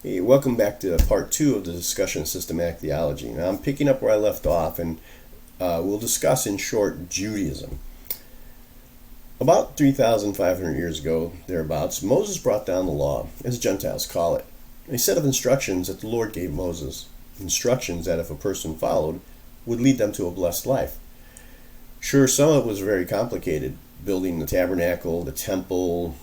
Hey, welcome back to part two of the discussion of systematic theology. Now, I'm picking up where I left off, and we'll discuss in short Judaism. About 3,500 years ago, thereabouts, Moses brought down the law, as Gentiles call it, a set of instructions that the Lord gave Moses, instructions that if a person followed, would lead them to a blessed life. Sure, some of it was very complicated, building the tabernacle, the temple,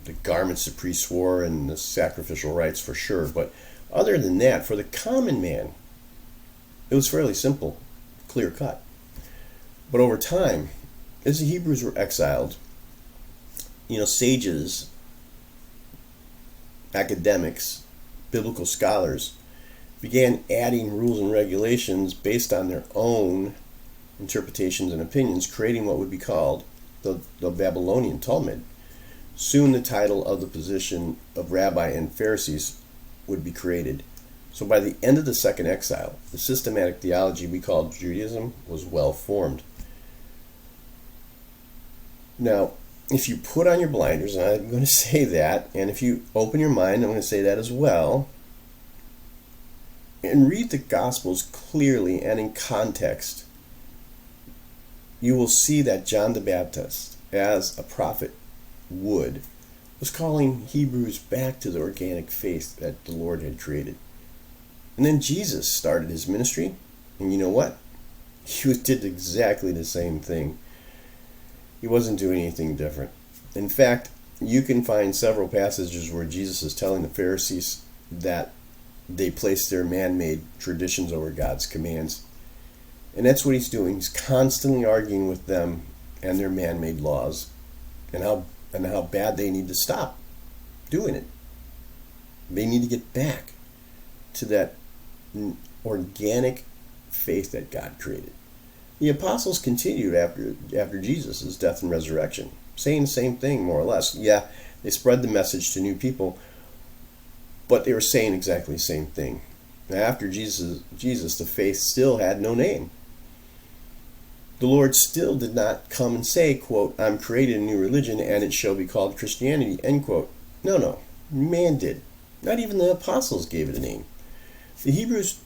the garments the priests wore, and the sacrificial rites for sure. But other than that, for the common man, it was fairly simple, clear cut. But over time, as the Hebrews were exiled, sages, academics, biblical scholars began adding rules and regulations based on their own interpretations and opinions, creating what would be called the Babylonian Talmud. Soon the title of the position of rabbi and Pharisees would be created. So by the end of the second exile, the systematic theology we call Judaism was well formed. Now, if you put on your blinders, and I'm going to say that, and if you open your mind, I'm going to say that as well, and read the Gospels clearly and in context, you will see that John the Baptist, as a prophet was calling Hebrews back to the organic faith that the Lord had created. And then Jesus started his ministry, and you know what? He did exactly the same thing. He wasn't doing anything different. In fact, you can find several passages where Jesus is telling the Pharisees that they place their man-made traditions over God's commands. And that's what he's doing. He's constantly arguing with them and their man-made laws and how bad they need to stop doing it. They need to get back to that organic faith that God created. The apostles continued after Jesus' death and resurrection, saying the same thing more or less. Yeah, they spread the message to new people, but they were saying exactly the same thing. Now, after Jesus, the faith still had no name. The Lord still did not come and say, quote, I'm creating a new religion and it shall be called Christianity, end quote. No, man did. Not even the apostles gave it a name. The Hebrews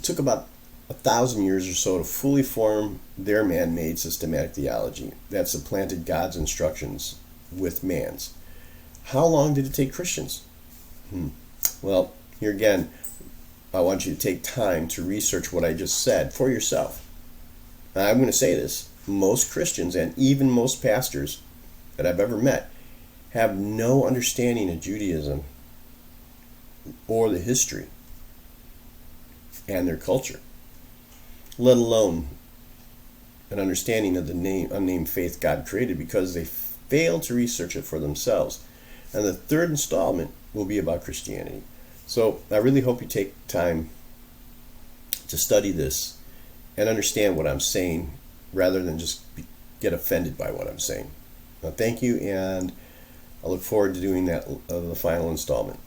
took about 1,000 years or so to fully form their man-made systematic theology that supplanted God's instructions with man's. How long did it take Christians? Well, here again, I want you to take time to research what I just said for yourself. Now, I'm going to say this. Most Christians and even most pastors that I've ever met have no understanding of Judaism or the history and their culture, let alone an understanding of the unnamed faith God created, because they fail to research it for themselves. And the third installment will be about Christianity. So I really hope you take time to study this and understand what I'm saying rather than just get offended by what I'm saying. Now, thank you, and I look forward to doing that, the final installment.